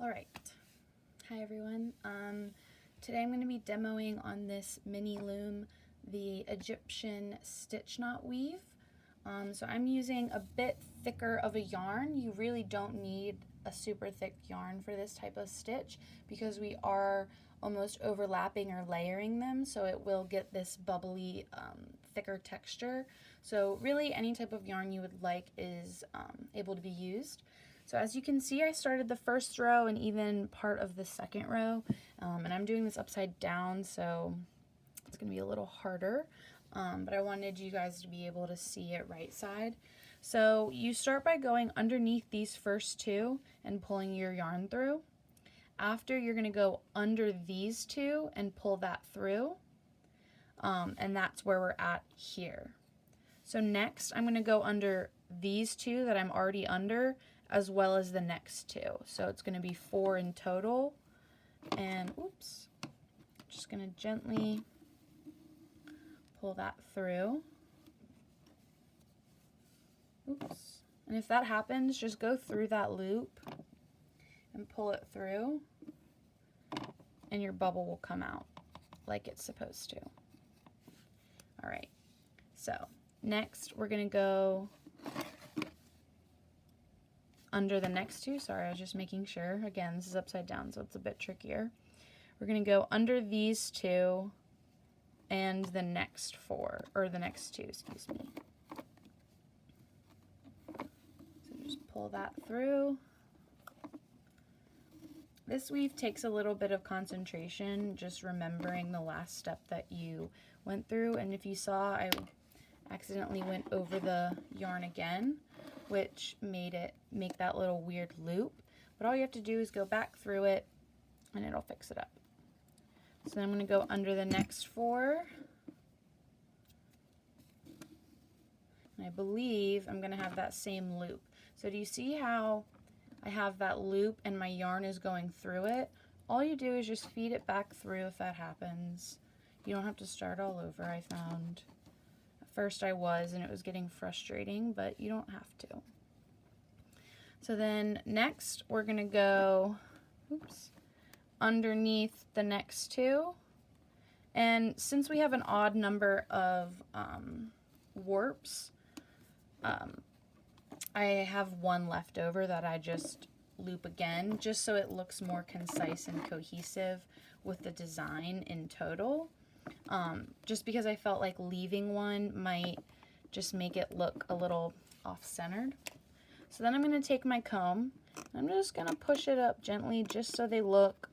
All right. Hi everyone. Today I'm going to be demoing on this mini loom the Egyptian stitch knot weave. So I'm using a bit thicker of a yarn. You really don't need a super thick yarn for this type of stitch because we are almost overlapping or layering them, so it will get this bubbly, thicker texture. So really any type of yarn you would like is able to be used. So as you can see, I started the first row and even part of the second row, and I'm doing this upside down, so it's going to be a little harder, but I wanted you guys to be able to see it right side. So you start by going underneath these first two and pulling your yarn through. After, you're going to go under these two and pull that through, and that's where we're at here. So next, I'm going to go under these two that I'm already under, as well as the next two. So it's going to be 4 in total. And oops, just going to gently pull that through. Oops. And if that happens, just go through that loop and pull it through, and your bubble will come out like it's supposed to. All right, so next we're going to go under the next two. Sorry, I was just making sure. Again, this is upside down, so it's a bit trickier. We're going to go under these two and the next 4, or the next 2, excuse me. So just pull that through. This weave takes a little bit of concentration, just remembering the last step that you went through. And if you saw, I accidentally went over the yarn again, which made it make that little weird loop. But all you have to do is go back through it and it'll fix it up. So then I'm going to go under the next 4. And I believe I'm going to have that same loop. So do you see how I have that loop and my yarn is going through it? All you do is just feed it back through if that happens. You don't have to start all over, I found. First I was, and it was getting frustrating, but you don't have to. So then next we're going to go underneath the next 2. And since we have an odd number of warps, I have 1 left over that I just loop again, just so it looks more concise and cohesive with the design in total. Just because I felt like leaving one might just make it look a little off-centered. So then I'm going to take my comb, and I'm just going to push it up gently just so they look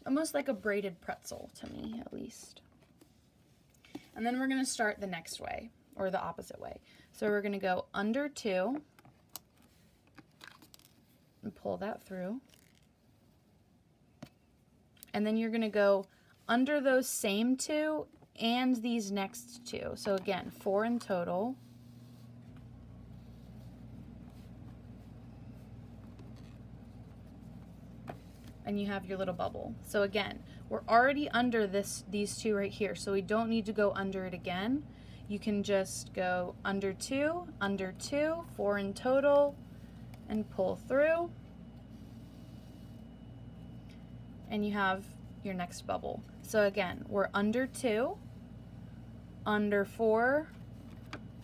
almost like a braided pretzel to me, at least. And then we're going to start the next way, or the opposite way. So we're going to go under 2 and pull that through. And then you're going to go under those same 2 and these next 2. So again, 4 in total. And you have your little bubble. So again, we're already under these 2 right here, so we don't need to go under it again. You can just go under 2, 4 in total, and pull through. And you have your next bubble. So again, we're under 2, under 4,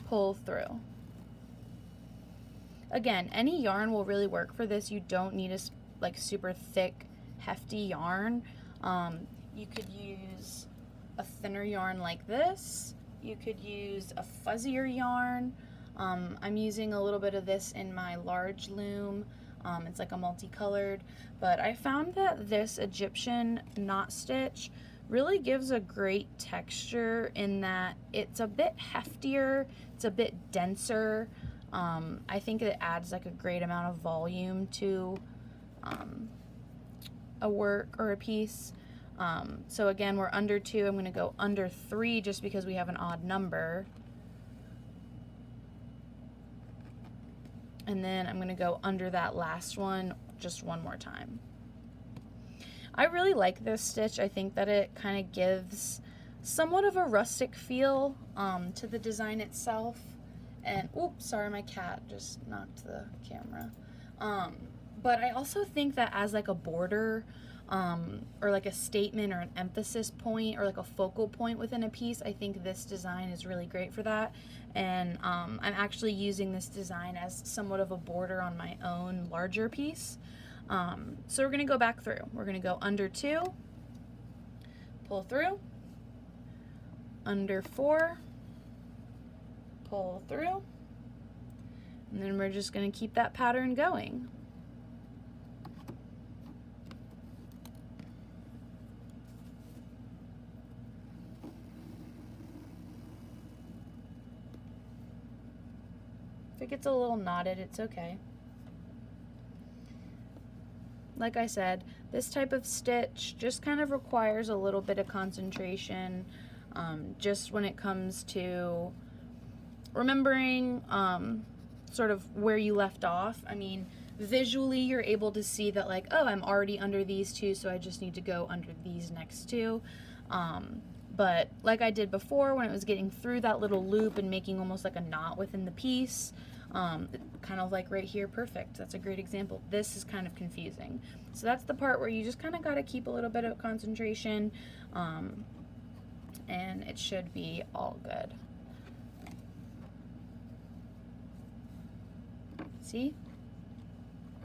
pull through. Again, any yarn will really work for this. You don't need a like super thick, hefty yarn. You could use a thinner yarn like this. You could use a fuzzier yarn. I'm using a little bit of this in my large loom. It's like a multicolored, but I found that this Egyptian knot stitch really gives a great texture in that it's a bit heftier, it's a bit denser. I think it adds like a great amount of volume to a work or a piece. So again, we're under 2. I'm going to go under 3 just because we have an odd number. And then I'm going to go under that last one just one more time. I really like this stitch. I think that it kind of gives somewhat of a rustic feel to the design itself. And oops, sorry, my cat just knocked the camera. But I also think that as like a border, or like a statement or an emphasis point or like a focal point within a piece, I think this design is really great for that. And I'm actually using this design as somewhat of a border on my own larger piece. So we're going to go back through. We're going to go under 2, pull through, under 4, pull through, and then we're just going to keep that pattern going. If it gets a little knotted, it's okay. Like I said, this type of stitch just kind of requires a little bit of concentration, just when it comes to remembering sort of where you left off. I mean, visually you're able to see that like, oh, I'm already under these two, so I just need to go under these next two. But like I did before, when it was getting through that little loop and making almost like a knot within the piece, kind of like right here, perfect. That's a great example. This is kind of confusing. So that's the part where you just kind of got to keep a little bit of concentration, and it should be all good. See?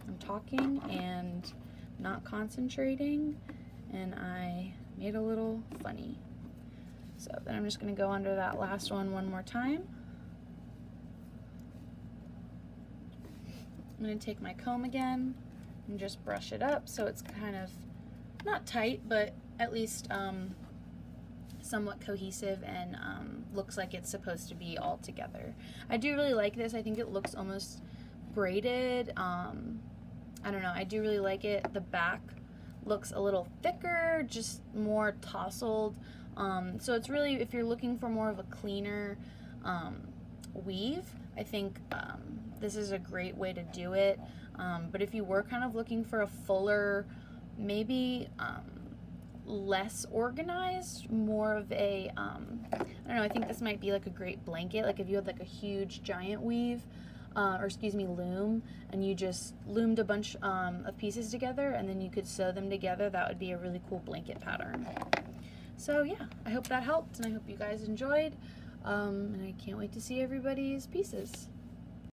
I'm talking and not concentrating, and I made a little funny. So then I'm just going to go under that last one more time. I'm going to take my comb again and just brush it up so it's kind of not tight, but at least somewhat cohesive and looks like it's supposed to be all together. I do really like this. I think it looks almost braided. I don't know. I do really like it. The back looks a little thicker, just more tousled. So it's really, if you're looking for more of a cleaner weave, I think this is a great way to do it. But if you were kind of looking for a fuller, maybe less organized, more of a, I don't know, I think this might be like a great blanket. Like if you had like a huge giant weave, or excuse me, loom, and you just loomed a bunch of pieces together and then you could sew them together, that would be a really cool blanket pattern. So yeah, I hope that helped, and I hope you guys enjoyed, and I can't wait to see everybody's pieces.